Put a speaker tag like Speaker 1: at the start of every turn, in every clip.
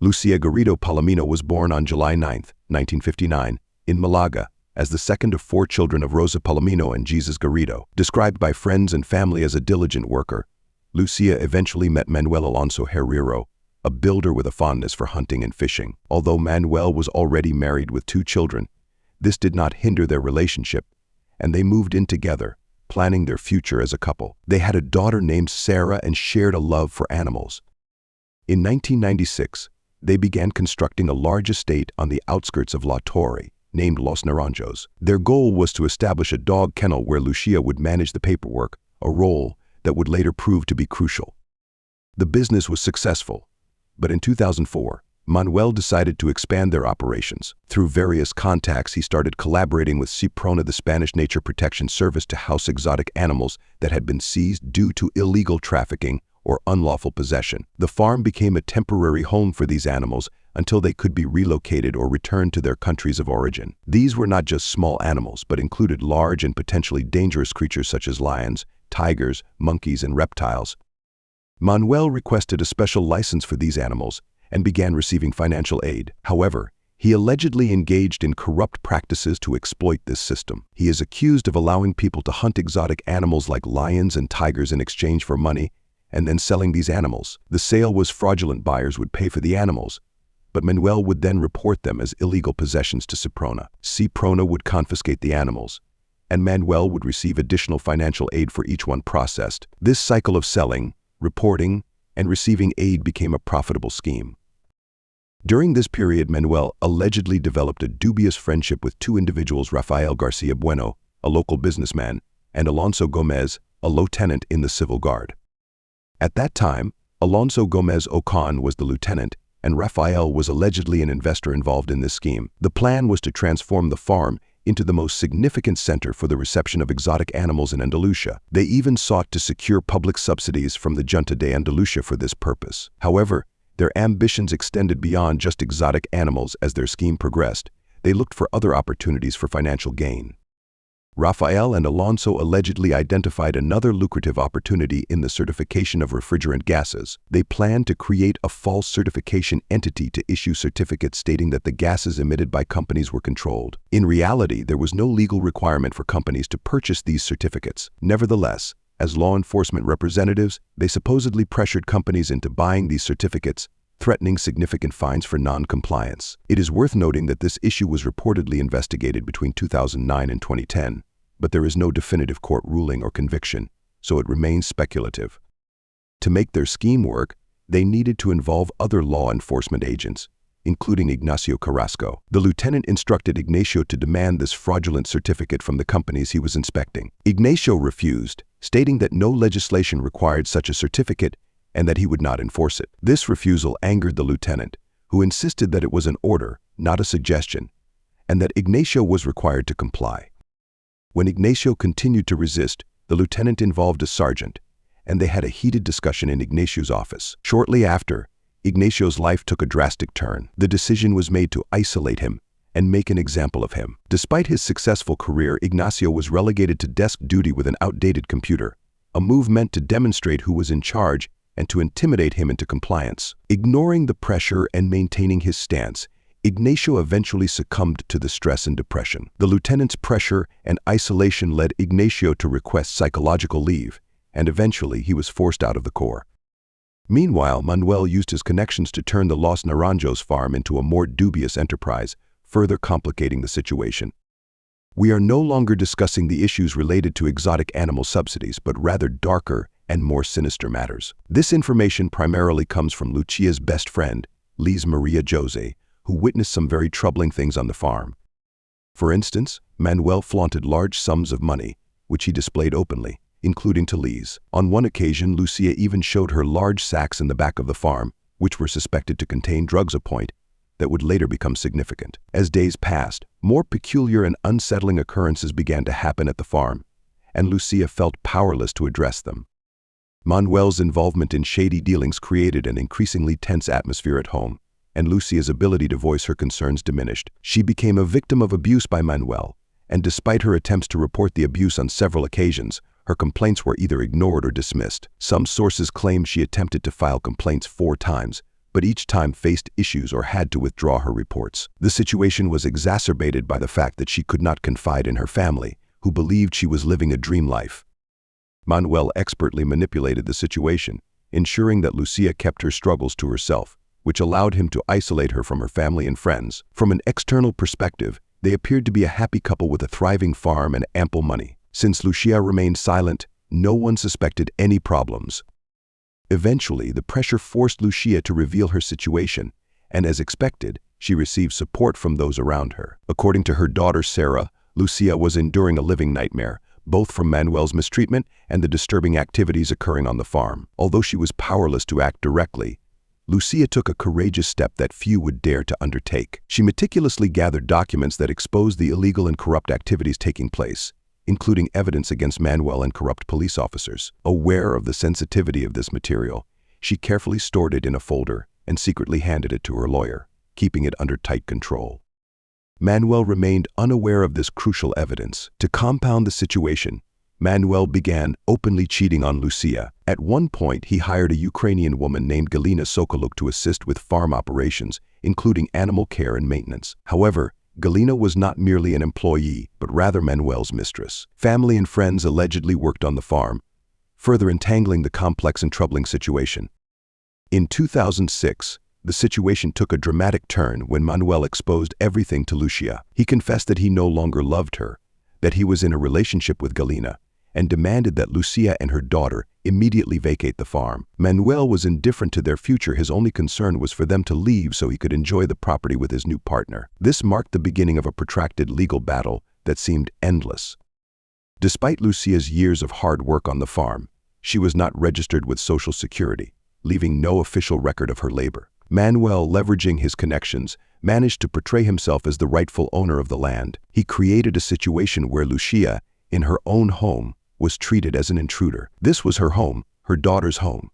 Speaker 1: Lucia Garrido Palomino was born on July 9, 1959, in Malaga, as the second of 4 children of Rosa Palomino and Jesus Garrido. Described by friends and family as a diligent worker, Lucia eventually met Manuel Alonso Herrero, a builder with a fondness for hunting and fishing. Although Manuel was already married with 2 children, this did not hinder their relationship, and they moved in together, planning their future as a couple. They had a daughter named Sarah and shared a love for animals. In 1996, they began constructing a large estate on the outskirts of La Torre, named Los Naranjos. Their goal was to establish a dog kennel where Lucia would manage the paperwork, a role that would later prove to be crucial. The business was successful, but in 2004, Manuel decided to expand their operations. Through various contacts, he started collaborating with Ciprona, the Spanish Nature Protection Service, to house exotic animals that had been seized due to illegal trafficking or unlawful possession. The farm became a temporary home for these animals until they could be relocated or returned to their countries of origin. These were not just small animals, but included large and potentially dangerous creatures such as lions, tigers, monkeys, and reptiles. Manuel requested a special license for these animals and began receiving financial aid. However, he allegedly engaged in corrupt practices to exploit this system. He is accused of allowing people to hunt exotic animals like lions and tigers in exchange for money, and then selling these animals. The sale was fraudulent. Buyers would pay for the animals, but Manuel would then report them as illegal possessions to Ciprona. Ciprona would confiscate the animals, and Manuel would receive additional financial aid for each one processed. This cycle of selling, reporting, and receiving aid became a profitable scheme. During this period, Manuel allegedly developed a dubious friendship with 2 individuals: Rafael Garcia Bueno, a local businessman, and Alonso Gomez, a lieutenant in the Civil Guard. At that time, Alonso Gomez Ocon was the lieutenant, and Rafael was allegedly an investor involved in this scheme. The plan was to transform the farm into the most significant center for the reception of exotic animals in Andalusia. They even sought to secure public subsidies from the Junta de Andalusia for this purpose. However, their ambitions extended beyond just exotic animals. As their scheme progressed, they looked for other opportunities for financial gain. Rafael and Alonso allegedly identified another lucrative opportunity in the certification of refrigerant gases. They planned to create a false certification entity to issue certificates stating that the gases emitted by companies were controlled. In reality, there was no legal requirement for companies to purchase these certificates. Nevertheless, as law enforcement representatives, they supposedly pressured companies into buying these certificates, threatening significant fines for non-compliance. It is worth noting that this issue was reportedly investigated between 2009 and 2010, but there is no definitive court ruling or conviction, so it remains speculative. To make their scheme work, they needed to involve other law enforcement agents, including Ignacio Carrasco. The lieutenant instructed Ignacio to demand this fraudulent certificate from the companies he was inspecting. Ignacio refused, stating that no legislation required such a certificate and that he would not enforce it. This refusal angered the lieutenant, who insisted that it was an order, not a suggestion, and that Ignacio was required to comply. When Ignacio continued to resist, the lieutenant involved a sergeant, and they had a heated discussion in Ignacio's office. Shortly after, Ignacio's life took a drastic turn. The decision was made to isolate him and make an example of him. Despite his successful career, Ignacio was relegated to desk duty with an outdated computer, a move meant to demonstrate who was in charge and to intimidate him into compliance. Ignoring the pressure and maintaining his stance, Ignacio eventually succumbed to the stress and depression. The lieutenant's pressure and isolation led Ignacio to request psychological leave, and eventually he was forced out of the Corps. Meanwhile, Manuel used his connections to turn the Los Naranjos farm into a more dubious enterprise, further complicating the situation. We are no longer discussing the issues related to exotic animal subsidies, but rather darker and more sinister matters. This information primarily comes from Lucia's best friend, Liz Maria Jose, who witnessed some very troubling things on the farm. For instance, Manuel flaunted large sums of money, which he displayed openly, including to Liz. On one occasion, Lucia even showed her large sacks in the back of the farm, which were suspected to contain drugs, a point that would later become significant. As days passed, more peculiar and unsettling occurrences began to happen at the farm, and Lucia felt powerless to address them. Manuel's involvement in shady dealings created an increasingly tense atmosphere at home, and Lucia's ability to voice her concerns diminished. She became a victim of abuse by Manuel, and despite her attempts to report the abuse on several occasions, her complaints were either ignored or dismissed. Some sources claim she attempted to file complaints 4 times, but but each time faced issues or had to withdraw her reports. The situation was exacerbated by the fact that she could not confide in her family, who believed she was living a dream life. Manuel expertly manipulated the situation, ensuring that Lucia kept her struggles to herself, which allowed him to isolate her from her family and friends. From an external perspective, they appeared to be a happy couple with a thriving farm and ample money. Since Lucia remained silent, no one suspected any problems. Eventually, the pressure forced Lucia to reveal her situation, and as expected, she received support from those around her. According to her daughter Sarah, Lucia was enduring a living nightmare, both from Manuel's mistreatment and the disturbing activities occurring on the farm. Although she was powerless to act directly, Lucia took a courageous step that few would dare to undertake. She meticulously gathered documents that exposed the illegal and corrupt activities taking place, including evidence against Manuel and corrupt police officers. Aware of the sensitivity of this material, she carefully stored it in a folder and secretly handed it to her lawyer, keeping it under tight control. Manuel remained unaware of this crucial evidence. To compound the situation, Manuel began openly cheating on Lucia. At one point, he hired a Ukrainian woman named Galina Sokoluk to assist with farm operations, including animal care and maintenance. However, Galina was not merely an employee, but rather Manuel's mistress. Family and friends allegedly worked on the farm, further entangling the complex and troubling situation. In 2006, the situation took a dramatic turn when Manuel exposed everything to Lucia. He confessed that he no longer loved her, that he was in a relationship with Galina, and demanded that Lucia and her daughter immediately vacate the farm. Manuel was indifferent to their future. His only concern was for them to leave so he could enjoy the property with his new partner. This marked the beginning of a protracted legal battle that seemed endless. Despite Lucia's years of hard work on the farm, she was not registered with Social Security, leaving no official record of her labor. Manuel, leveraging his connections, managed to portray himself as the rightful owner of the land. He created a situation where Lucia, in her own home, was treated as an intruder. This was her home, her daughter's home,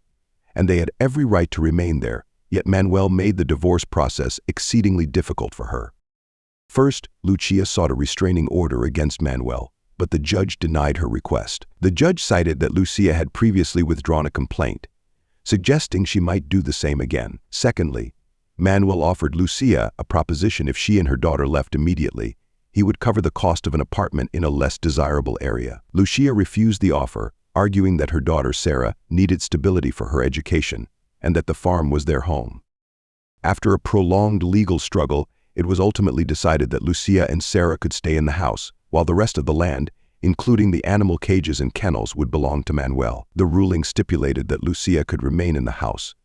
Speaker 1: and they had every right to remain there, yet Manuel made the divorce process exceedingly difficult for her. First, Lucia sought a restraining order against Manuel, but the judge denied her request. The judge cited that Lucia had previously withdrawn a complaint, suggesting she might do the same again. Secondly, Manuel offered Lucia a proposition: if she and her daughter left immediately, he would cover the cost of an apartment in a less desirable area. Lucia refused the offer, arguing that her daughter Sarah needed stability for her education and that the farm was their home. After a prolonged legal struggle, it was ultimately decided that Lucia and Sarah could stay in the house, while the rest of the land, including the animal cages and kennels, would belong to Manuel. The ruling stipulated that Lucia could remain in the house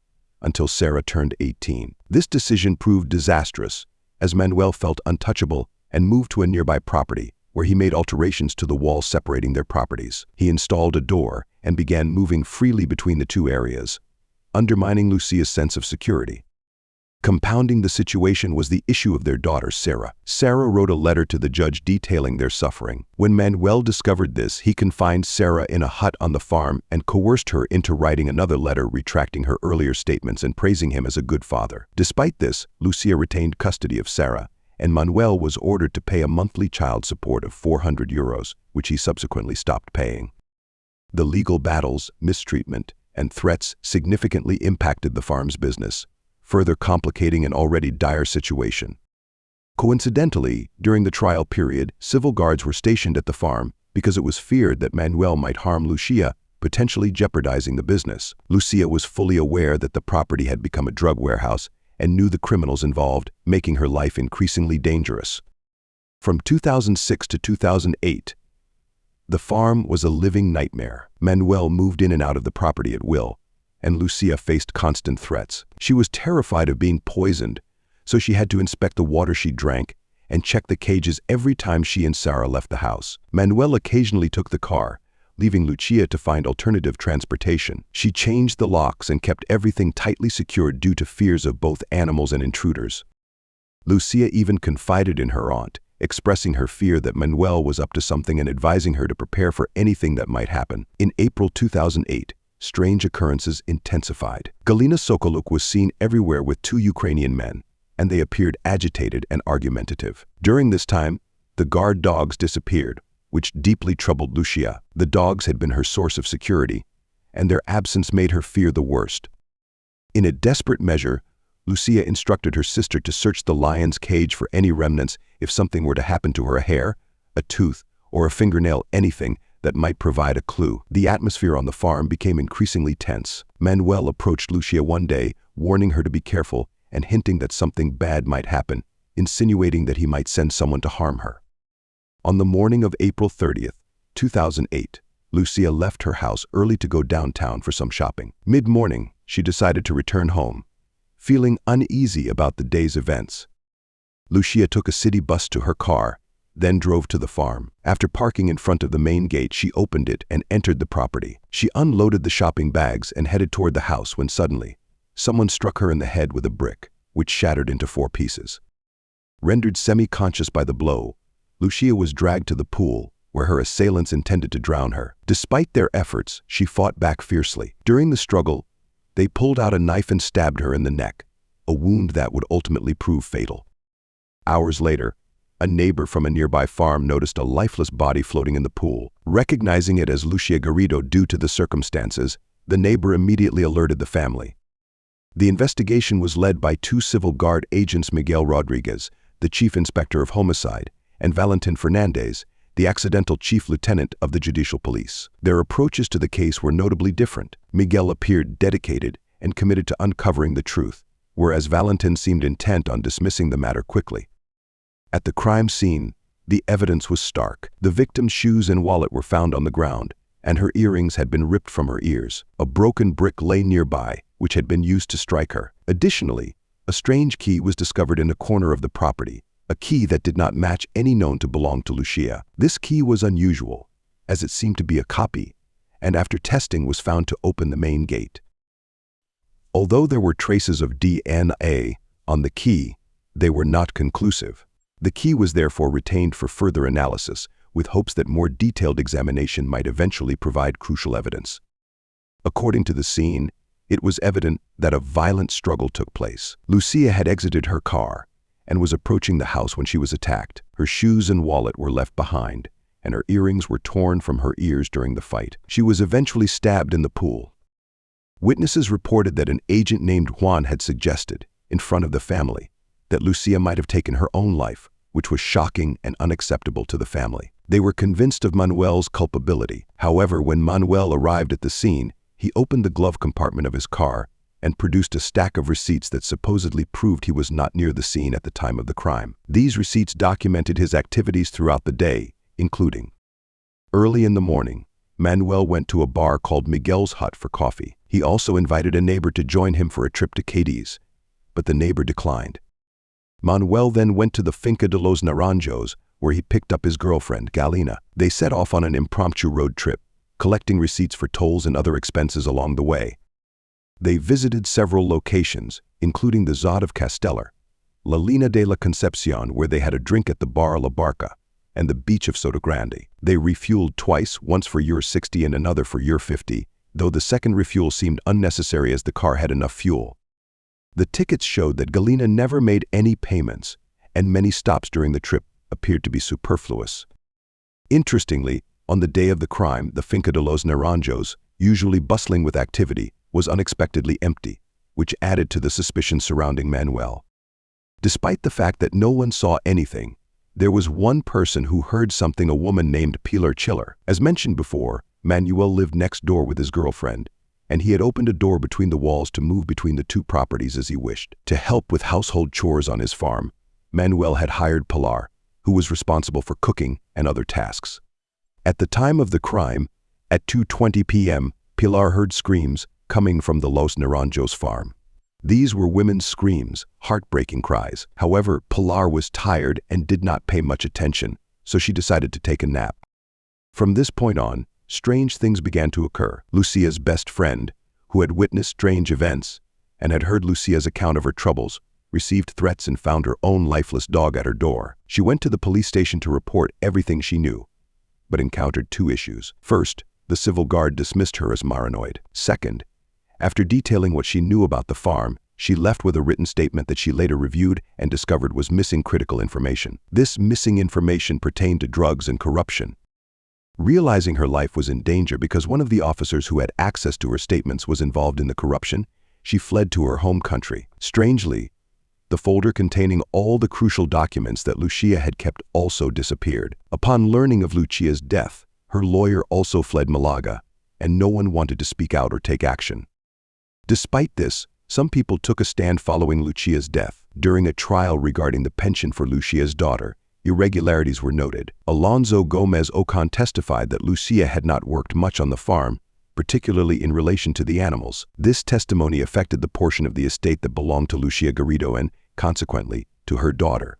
Speaker 1: until Sarah turned 18. This decision proved disastrous, as Manuel felt untouchable and moved to a nearby property, where he made alterations to the wall separating their properties. He installed a door and began moving freely between the two areas, undermining Lucia's sense of security. Compounding the situation was the issue of their daughter Sarah. Sarah wrote a letter to the judge detailing their suffering. When Manuel discovered this, he confined Sarah in a hut on the farm and coerced her into writing another letter retracting her earlier statements and praising him as a good father. Despite this, Lucia retained custody of Sarah, and Manuel was ordered to pay a monthly child support of 400 euros, which he subsequently stopped paying. The legal battles, mistreatment, and threats significantly impacted the farm's business, further complicating an already dire situation. Coincidentally, during the trial period, civil guards were stationed at the farm because it was feared that Manuel might harm Lucia, potentially jeopardizing the business. Lucia was fully aware that the property had become a drug warehouse and knew the criminals involved, making her life increasingly dangerous. From 2006 to 2008, the farm was a living nightmare. Manuel moved in and out of the property at will, and Lucia faced constant threats. She was terrified of being poisoned, so she had to inspect the water she drank and check the cages every time she and Sarah left the house. Manuel occasionally took the car, leaving Lucia to find alternative transportation. She changed the locks and kept everything tightly secured due to fears of both animals and intruders. Lucia even confided in her aunt, expressing her fear that Manuel was up to something and advising her to prepare for anything that might happen. In April 2008, strange occurrences intensified. Galina Sokoluk was seen everywhere with two Ukrainian men, and they appeared agitated and argumentative. During this time, the guard dogs disappeared, which deeply troubled Lucia. The dogs had been her source of security, and their absence made her fear the worst. In a desperate measure, Lucia instructed her sister to search the lion's cage for any remnants if something were to happen to her: a hair, a tooth, or a fingernail, anything that might provide a clue. The atmosphere on the farm became increasingly tense. Manuel approached Lucia one day, warning her to be careful and hinting that something bad might happen, insinuating that he might send someone to harm her. On the morning of April 30th, 2008, Lucia left her house early to go downtown for some shopping. Mid-morning, she decided to return home, feeling uneasy about the day's events. Lucia took a city bus to her car, then drove to the farm. After parking in front of the main gate, she opened it and entered the property. She unloaded the shopping bags and headed toward the house when suddenly, someone struck her in the head with a brick, which shattered into 4 pieces. Rendered semi-conscious by the blow, Lucia was dragged to the pool, where her assailants intended to drown her. Despite their efforts, she fought back fiercely. During the struggle, they pulled out a knife and stabbed her in the neck, a wound that would ultimately prove fatal. Hours later, a neighbor from a nearby farm noticed a lifeless body floating in the pool. Recognizing it as Lucia Garrido due to the circumstances, the neighbor immediately alerted the family. The investigation was led by 2 civil guard agents: Miguel Rodriguez, the chief inspector of homicide, and Valentin Fernandez, the accidental chief lieutenant of the judicial police. Their approaches to the case were notably different. Miguel appeared dedicated and committed to uncovering the truth, whereas Valentin seemed intent on dismissing the matter quickly. At the crime scene, the evidence was stark. The victim's shoes and wallet were found on the ground, and her earrings had been ripped from her ears. A broken brick lay nearby, which had been used to strike her. Additionally, a strange key was discovered in a corner of the property, a key that did not match any known to belong to Lucia. This key was unusual, as it seemed to be a copy, and after testing was found to open the main gate. Although there were traces of DNA on the key, they were not conclusive. The key was therefore retained for further analysis, with hopes that more detailed examination might eventually provide crucial evidence. According to the scene, it was evident that a violent struggle took place. Lucia had exited her car and was approaching the house when she was attacked. Her shoes and wallet were left behind, and her earrings were torn from her ears during the fight. She was eventually stabbed in the pool. Witnesses reported that an agent named Juan had suggested, in front of the family, that Lucia might have taken her own life, which was shocking and unacceptable to the family. They were convinced of Manuel's culpability. However, when Manuel arrived at the scene, he opened the glove compartment of his car and produced a stack of receipts that supposedly proved he was not near the scene at the time of the crime. These receipts documented his activities throughout the day, including: early in the morning, Manuel went to a bar called Miguel's Hut for coffee. He also invited a neighbor to join him for a trip to Cadiz, but the neighbor declined. Manuel then went to the Finca de los Naranjos, where he picked up his girlfriend, Galina. They set off on an impromptu road trip, collecting receipts for tolls and other expenses along the way. They visited several locations, including the Zod of Castellar, La Lina de la Concepcion, where they had a drink at the Bar La Barca, and the beach of Sotogrande. They refueled twice, once for €60 and another for €50, though the second refuel seemed unnecessary as the car had enough fuel. The tickets showed that Galina never made any payments, and many stops during the trip appeared to be superfluous. Interestingly, on the day of the crime, the Finca de los Naranjos, usually bustling with activity, was unexpectedly empty, which added to the suspicion surrounding Manuel. Despite the fact that no one saw anything, there was one person who heard something: a woman named Pilar Chiller. As mentioned before, Manuel lived next door with his girlfriend, and he had opened a door between the walls to move between the 2 properties as he wished. To help with household chores on his farm, Manuel had hired Pilar, who was responsible for cooking and other tasks. At the time of the crime, at 2:20 p.m., Pilar heard screams coming from the Los Naranjos farm. These were women's screams, heartbreaking cries. However, Pilar was tired and did not pay much attention, so she decided to take a nap. From this point on, strange things began to occur. Lucia's best friend, who had witnessed strange events and had heard Lucia's account of her troubles, received threats and found her own lifeless dog at her door. She went to the police station to report everything she knew, but encountered 2 issues. First, the civil guard dismissed her as paranoid. Second, after detailing what she knew about the farm, she left with a written statement that she later reviewed and discovered was missing critical information. This missing information pertained to drugs and corruption. Realizing her life was in danger because one of the officers who had access to her statements was involved in the corruption, she fled to her home country. Strangely, the folder containing all the crucial documents that Lucia had kept also disappeared. Upon learning of Lucia's death, her lawyer also fled Malaga, and no one wanted to speak out or take action. Despite this, some people took a stand following Lucia's death. During a trial regarding the pension for Lucia's daughter, irregularities were noted. Alonso Gomez Ocon testified that Lucia had not worked much on the farm, particularly in relation to the animals. This testimony affected the portion of the estate that belonged to Lucia Garrido and, consequently, to her daughter.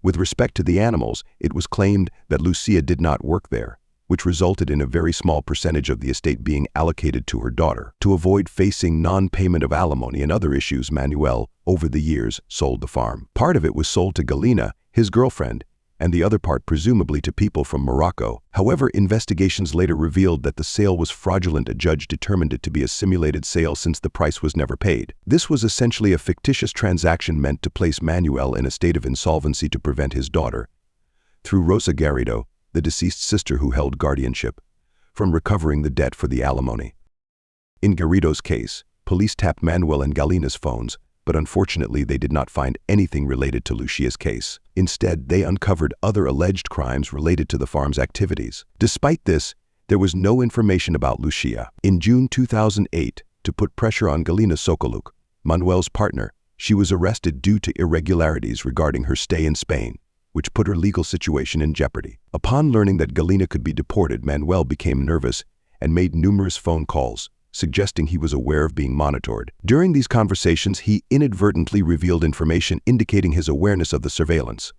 Speaker 1: With respect to the animals, it was claimed that Lucia did not work there, which resulted in a very small percentage of the estate being allocated to her daughter. To avoid facing non-payment of alimony and other issues, Manuel, over the years, sold the farm. Part of it was sold to Galina, his girlfriend, and the other part presumably to people from Morocco. However, investigations later revealed that the sale was fraudulent. A judge determined it to be a simulated sale since the price was never paid. This was essentially a fictitious transaction meant to place Manuel in a state of insolvency to prevent his daughter, through Lucia Garrido, the deceased sister who held guardianship, from recovering the debt for the alimony. In Garrido's case, police tapped Manuel and Galina's phones, but unfortunately they did not find anything related to Lucia's case. Instead, they uncovered other alleged crimes related to the farm's activities. Despite this, there was no information about Lucia. In June 2008, to put pressure on Galina Sokoluk, Manuel's partner, she was arrested due to irregularities regarding her stay in Spain, which put her legal situation in jeopardy. Upon learning that Galina could be deported, Manuel became nervous and made numerous phone calls, suggesting he was aware of being monitored. During these conversations, he inadvertently revealed information indicating his awareness of the surveillance.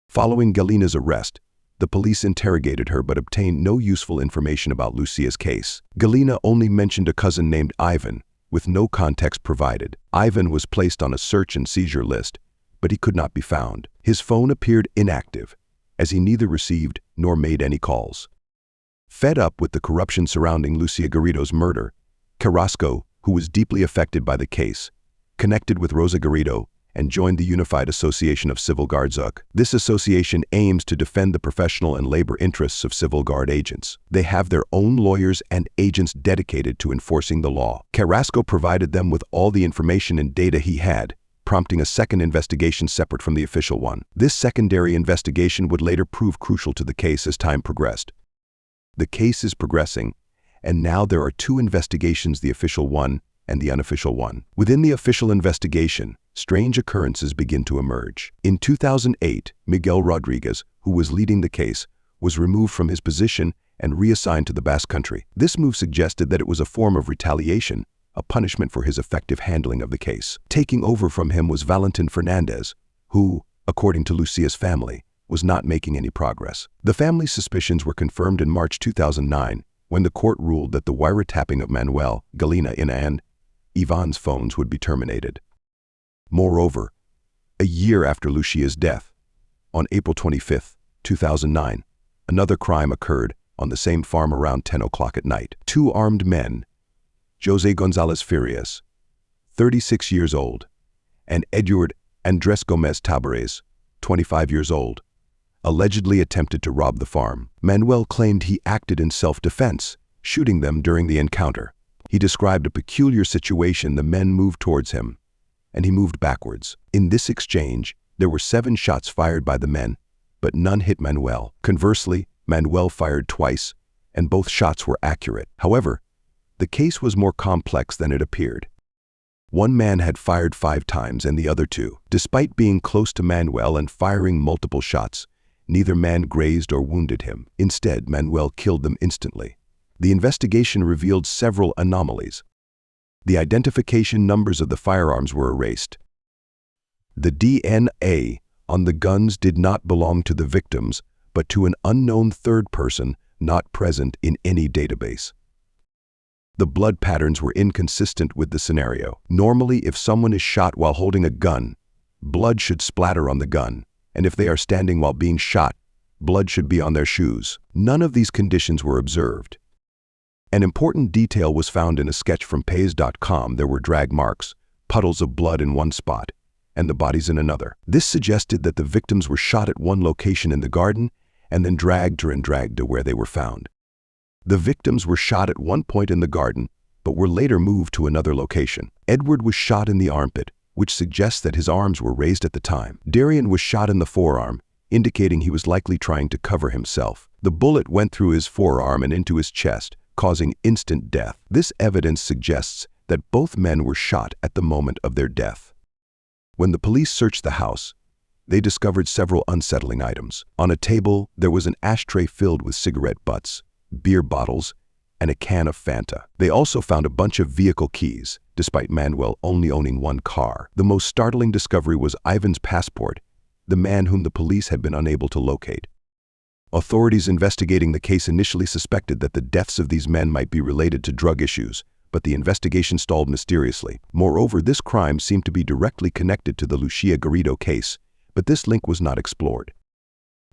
Speaker 1: Following Galina's arrest, the police interrogated her but obtained no useful information about Lucia's case. Galina only mentioned a cousin named Ivan, with no context provided. Ivan was placed on a search and seizure list, but he could not be found. His phone appeared inactive, as he neither received nor made any calls. Fed up with the corruption surrounding Lucia Garrido's murder, Carrasco, who was deeply affected by the case, connected with Rosa Garrido and joined the Unified Association of Civil Guards UC. This association aims to defend the professional and labor interests of civil guard agents. They have their own lawyers and agents dedicated to enforcing the law. Carrasco provided them with all the information and data he had, prompting a second investigation separate from the official one. This secondary investigation would later prove crucial to the case as time progressed. The case is progressing, and now there are two investigations, the official one and the unofficial one. Within the official investigation, strange occurrences begin to emerge. In 2008, Miguel Rodriguez, who was leading the case, was removed from his position and reassigned to the Basque Country. This move suggested that it was a form of retaliation, a punishment for his effective handling of the case. Taking over from him was Valentin Fernandez, who, according to Lucia's family, was not making any progress. The family's suspicions were confirmed in March 2009, when the court ruled that the wiretapping of Manuel, Galina, and Ivan's phones would be terminated. Moreover, a year after Lucia's death, on April 25, 2009, another crime occurred on the same farm around 10 o'clock at night. Two armed men, Jose Gonzalez Farias, 36 years old, and Eduard Andres Gomez Tabares, 25 years old, allegedly attempted to rob the farm. Manuel claimed he acted in self-defense, shooting them during the encounter. He described a peculiar situation. The men moved towards him, and he moved backwards. In this exchange, there were 7 shots fired by the men, but none hit Manuel. Conversely, Manuel fired twice, and both shots were accurate. However, the case was more complex than it appeared. One man had fired 5 times and the other 2. Despite being close to Manuel and firing multiple shots, neither man grazed or wounded him. Instead, Manuel killed them instantly. The investigation revealed several anomalies. The identification numbers of the firearms were erased. The DNA on the guns did not belong to the victims, but to an unknown third person not present in any database. The blood patterns were inconsistent with the scenario. Normally, if someone is shot while holding a gun, blood should splatter on the gun, and if they are standing while being shot, blood should be on their shoes. None of these conditions were observed. An important detail was found in a sketch from Pays.com. There were drag marks, puddles of blood in one spot, and the bodies in another. This suggested that the victims were shot at one location in the garden and then dragged to where they were found. The victims were shot at one point in the garden, but were later moved to another location. Edward was shot in the armpit, which suggests that his arms were raised at the time. Darian was shot in the forearm, indicating he was likely trying to cover himself. The bullet went through his forearm and into his chest, causing instant death. This evidence suggests that both men were shot at the moment of their death. When the police searched the house, they discovered several unsettling items. On a table, there was an ashtray filled with cigarette butts, beer bottles, and a can of Fanta. They also found a bunch of vehicle keys, despite Manuel only owning one car. The most startling discovery was Ivan's passport, the man whom the police had been unable to locate. Authorities investigating the case initially suspected that the deaths of these men might be related to drug issues, but the investigation stalled mysteriously. Moreover, this crime seemed to be directly connected to the Lucia Garrido case, but this link was not explored.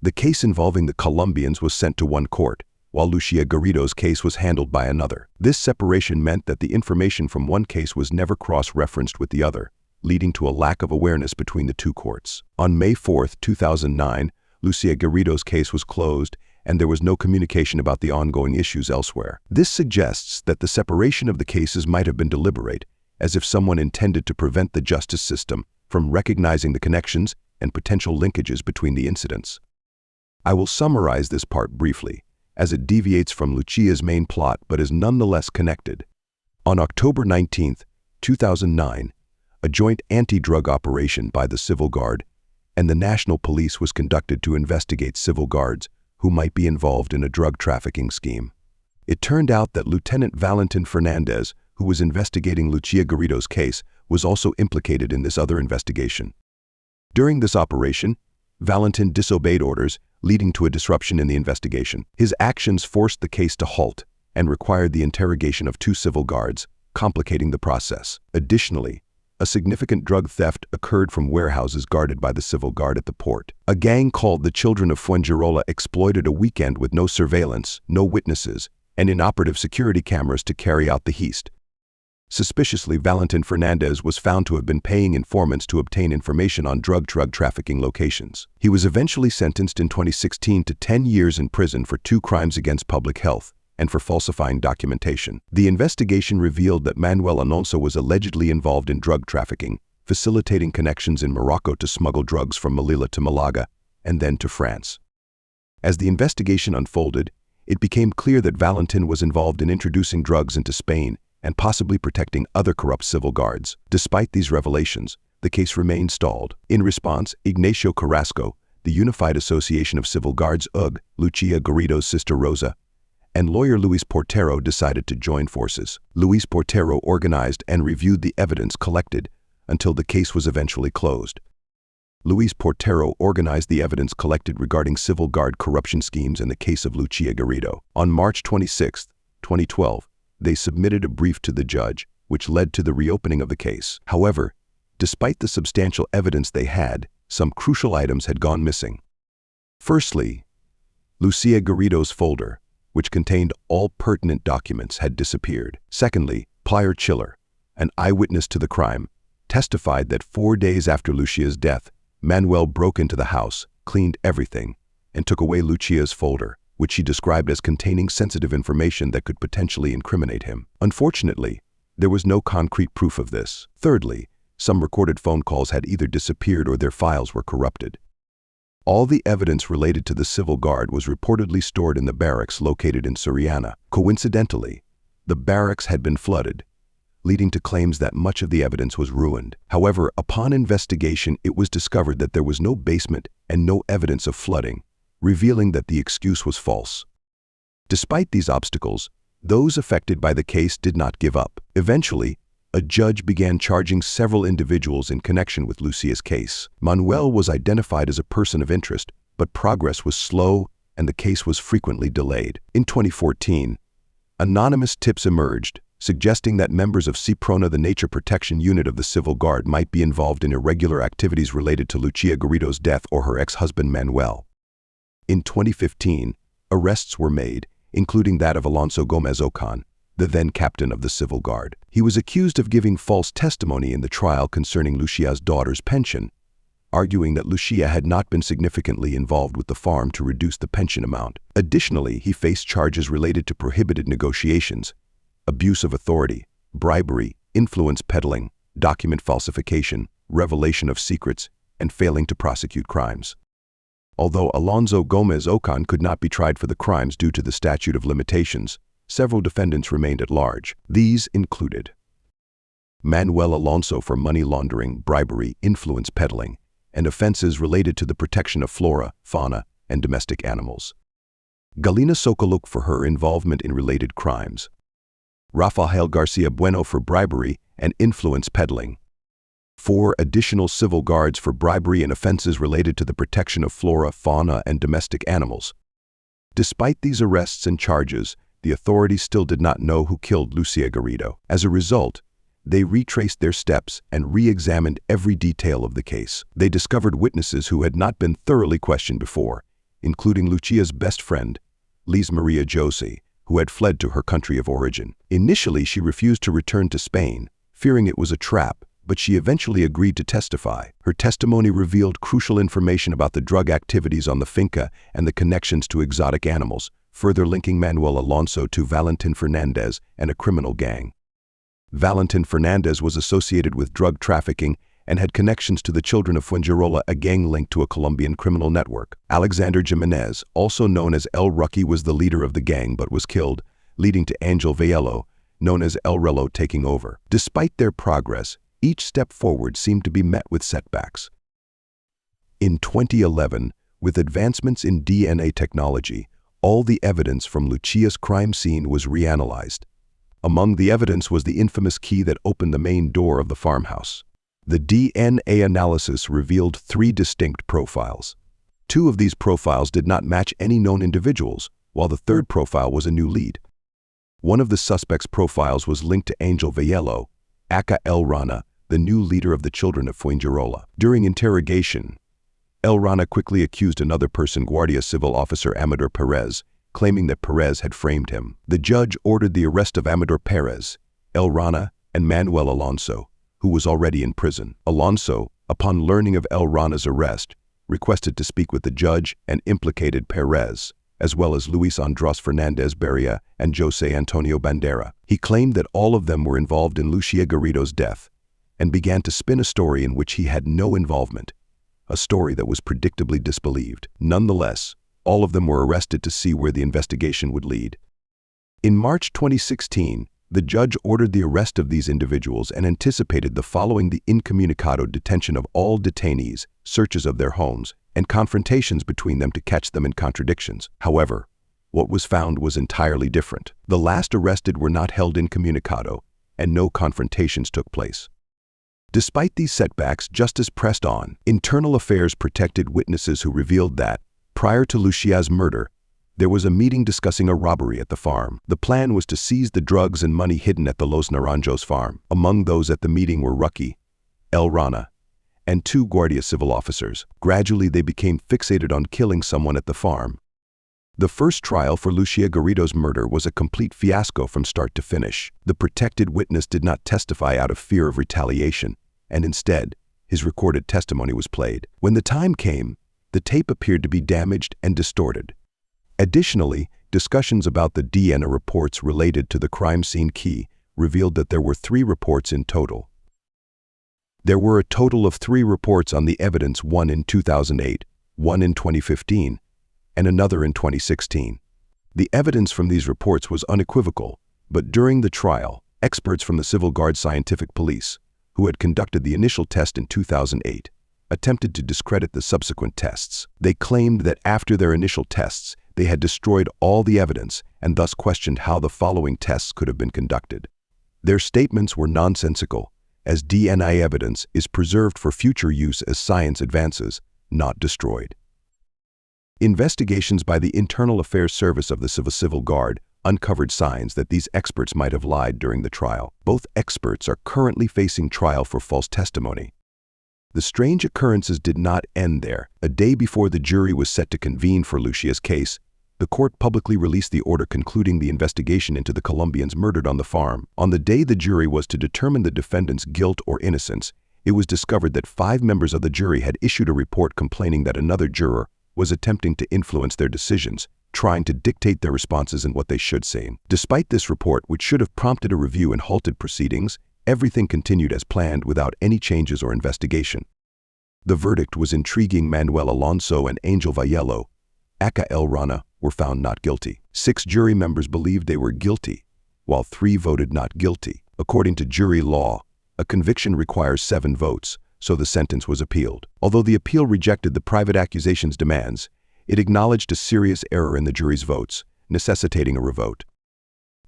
Speaker 1: The case involving the Colombians was sent to one court, while Lucia Garrido's case was handled by another. This separation meant that the information from one case was never cross-referenced with the other, leading to a lack of awareness between the two courts. On May 4, 2009, Lucia Garrido's case was closed, and there was no communication about the ongoing issues elsewhere. This suggests that the separation of the cases might have been deliberate, as if someone intended to prevent the justice system from recognizing the connections and potential linkages between the incidents. I will summarize this part briefly, as it deviates from Lucia's main plot but is nonetheless connected. On October 19, 2009, a joint anti-drug operation by the Civil Guard and the National Police was conducted to investigate civil guards who might be involved in a drug trafficking scheme. It turned out that Lieutenant Valentin Fernandez, who was investigating Lucia Garrido's case, was also implicated in this other investigation. During this operation, Valentin disobeyed orders, leading to a disruption in the investigation. His actions forced the case to halt and required the interrogation of 2 civil guards, complicating the process. Additionally, a significant drug theft occurred from warehouses guarded by the Civil Guard at the port. A gang called the Children of Fuengirola exploited a weekend with no surveillance, no witnesses, and inoperative security cameras to carry out the heist. Suspiciously, Valentin Fernandez was found to have been paying informants to obtain information on drug trafficking locations. He was eventually sentenced in 2016 to 10 years in prison for 2 crimes against public health and for falsifying documentation. The investigation revealed that Manuel Alonso was allegedly involved in drug trafficking, facilitating connections in Morocco to smuggle drugs from Melilla to Malaga and then to France. As the investigation unfolded, it became clear that Valentin was involved in introducing drugs into Spain and possibly protecting other corrupt civil guards. Despite these revelations, the case remained stalled. In response, Ignacio Carrasco, the Unified Association of Civil Guards UG, Lucia Garrido's sister Rosa, and lawyer Luis Portero decided to join forces. Luis Portero organized and reviewed the evidence collected until the case was eventually closed. Luis Portero organized the evidence collected regarding civil guard corruption schemes in the case of Lucia Garrido. On March 26, 2012, they submitted a brief to the judge, which led to the reopening of the case. However, despite the substantial evidence they had, some crucial items had gone missing. Firstly, Lucia Garrido's folder, which contained all pertinent documents, had disappeared. Secondly, Plier Chiller, an eyewitness to the crime, testified that 4 days after Lucia's death, Manuel broke into the house, cleaned everything, and took away Lucia's folder, which she described as containing sensitive information that could potentially incriminate him. Unfortunately, there was no concrete proof of this. Thirdly, some recorded phone calls had either disappeared or their files were corrupted. All the evidence related to the Civil Guard was reportedly stored in the barracks located in Soriana. Coincidentally, the barracks had been flooded, leading to claims that much of the evidence was ruined. However, upon investigation, it was discovered that there was no basement and no evidence of flooding, revealing that the excuse was false. Despite these obstacles, those affected by the case did not give up. Eventually, a judge began charging several individuals in connection with Lucia's case. Manuel was identified as a person of interest, but progress was slow and the case was frequently delayed. In 2014, anonymous tips emerged, suggesting that members of CIPRONA, the Nature Protection Unit of the Civil Guard, might be involved in irregular activities related to Lucia Garrido's death or her ex-husband Manuel. In 2015, arrests were made, including that of Alonso Gomez Ocon, the then captain of the Civil Guard. He was accused of giving false testimony in the trial concerning Lucia's daughter's pension, arguing that Lucia had not been significantly involved with the farm to reduce the pension amount. Additionally, he faced charges related to prohibited negotiations, abuse of authority, bribery, influence peddling, document falsification, revelation of secrets, and failing to prosecute crimes. Although Alonso Gomez Ocon could not be tried for the crimes due to the statute of limitations, several defendants remained at large. These included Manuel Alonso for money laundering, bribery, influence peddling, and offenses related to the protection of flora, fauna, and domestic animals. Galina Sokoluk for her involvement in related crimes. Rafael Garcia Bueno for bribery and influence peddling. 4 additional civil guards for bribery and offenses related to the protection of flora, fauna, and domestic animals. Despite these arrests and charges, the authorities still did not know who killed Lucia Garrido. As a result, they retraced their steps and re-examined every detail of the case. They discovered witnesses who had not been thoroughly questioned before, including Lucia's best friend, Liz Maria Jose, who had fled to her country of origin. Initially, she refused to return to Spain, fearing it was a trap, but she eventually agreed to testify. Her testimony revealed crucial information about the drug activities on the finca and the connections to exotic animals, further linking Manuel Alonso to Valentin Fernandez and a criminal gang. Valentin Fernandez was associated with drug trafficking and had connections to the Children of Fuengirola, a gang linked to a Colombian criminal network. Alexander Jimenez, also known as El Rucky, was the leader of the gang but was killed, leading to Angel Vallelo, known as El Reloj, taking over. Despite their progress, each step forward seemed to be met with setbacks. In 2011, with advancements in DNA technology, all the evidence from Lucia's crime scene was reanalyzed. Among the evidence was the infamous key that opened the main door of the farmhouse. The DNA analysis revealed 3 distinct profiles. 2 of these profiles did not match any known individuals, while the third profile was a new lead. One of the suspects' profiles was linked to Angel Vallelo, aka El Rana, the new leader of the Children of Fuengirola. During interrogation, El Rana quickly accused another person, Guardia Civil Officer Amador Perez, claiming that Perez had framed him. The judge ordered the arrest of Amador Perez, El Rana, and Manuel Alonso, who was already in prison. Alonso, upon learning of El Rana's arrest, requested to speak with the judge and implicated Perez, as well as Luis Andres Fernandez Beria and Jose Antonio Bandera. He claimed that all of them were involved in Lucia Garrido's death, and began to spin a story in which he had no involvement, a story that was predictably disbelieved. Nonetheless, all of them were arrested to see where the investigation would lead. In March 2016, the judge ordered the arrest of these individuals and anticipated the following: the incommunicado detention of all detainees, searches of their homes, and confrontations between them to catch them in contradictions. However, what was found was entirely different. The last arrested were not held incommunicado, and no confrontations took place. Despite these setbacks, justice pressed on. Internal Affairs protected witnesses who revealed that, prior to Lucia's murder, there was a meeting discussing a robbery at the farm. The plan was to seize the drugs and money hidden at the Los Naranjos farm. Among those at the meeting were Rucky, El Rana, and 2 Guardia Civil officers. Gradually, they became fixated on killing someone at the farm. The first trial for Lucia Garrido's murder was a complete fiasco from start to finish. The protected witness did not testify out of fear of retaliation, and instead, his recorded testimony was played. When the time came, the tape appeared to be damaged and distorted. Additionally, discussions about the DNA reports related to the crime scene key revealed that there were 3 reports in total. There were a total of 3 reports on the evidence, one in 2008, one in 2015, and another in 2016. The evidence from these reports was unequivocal, but during the trial, experts from the Civil Guard Scientific Police, who had conducted the initial test in 2008, attempted to discredit the subsequent tests. They claimed that after their initial tests, they had destroyed all the evidence and thus questioned how the following tests could have been conducted. Their statements were nonsensical, as DNA evidence is preserved for future use as science advances, not destroyed. Investigations by the Internal Affairs Service of the Civil Guard uncovered signs that these experts might have lied during the trial. Both experts are currently facing trial for false testimony. The strange occurrences did not end there. A day before the jury was set to convene for Lucia's case, the court publicly released the order concluding the investigation into the Colombians murdered on the farm. On the day the jury was to determine the defendant's guilt or innocence, it was discovered that 5 members of the jury had issued a report complaining that another juror, was attempting to influence their decisions, trying to dictate their responses and what they should say. Despite this report, which should have prompted a review and halted proceedings, everything continued as planned without any changes or investigation. The verdict was intriguing. Manuel Alonso and Angel Vallelo, aka El Rana, were found not guilty. 6 jury members believed they were guilty, while 3 voted not guilty. According to jury law, a conviction requires 7 votes, so the sentence was appealed. Although the appeal rejected the private accusation's demands, it acknowledged a serious error in the jury's votes, necessitating a revote.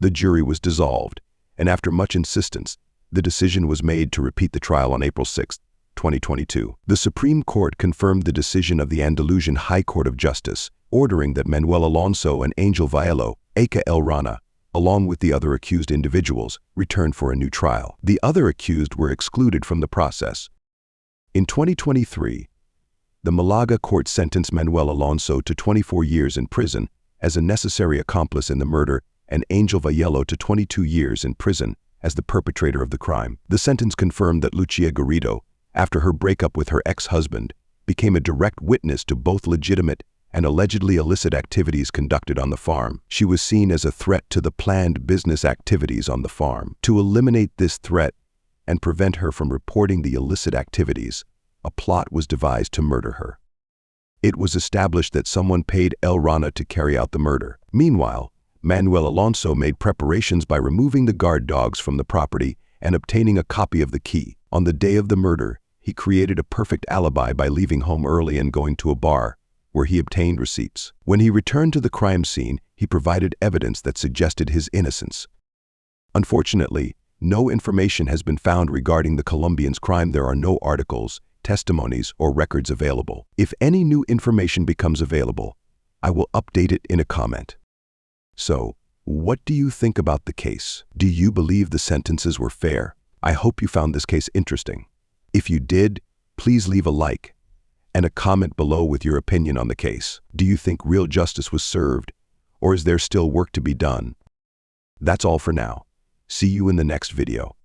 Speaker 1: The jury was dissolved, and after much insistence, the decision was made to repeat the trial on April 6, 2022. The Supreme Court confirmed the decision of the Andalusian High Court of Justice, ordering that Manuel Alonso and Angel Vallelo, aka El Rana, along with the other accused individuals, return for a new trial. The other accused were excluded from the process. In 2023, the Malaga court sentenced Manuel Alonso to 24 years in prison as a necessary accomplice in the murder and Angel Vallelo to 22 years in prison as the perpetrator of the crime. The sentence confirmed that Lucia Garrido, after her breakup with her ex-husband, became a direct witness to both legitimate and allegedly illicit activities conducted on the farm. She was seen as a threat to the planned business activities on the farm. To eliminate this threat and prevent her from reporting the illicit activities, a plot was devised to murder her. It was established that someone paid El Rana to carry out the murder. Meanwhile, Manuel Alonso made preparations by removing the guard dogs from the property and obtaining a copy of the key. On the day of the murder, he created a perfect alibi by leaving home early and going to a bar, where he obtained receipts. When he returned to the crime scene, he provided evidence that suggested his innocence. Unfortunately, no information has been found regarding the Colombian's crime. There are no articles, testimonies, or records available. If any new information becomes available, I will update it in a comment. So, what do you think about the case? Do you believe the sentences were fair? I hope you found this case interesting. If you did, please leave a like and a comment below with your opinion on the case. Do you think real justice was served, or is there still work to be done? That's all for now. See you in the next video.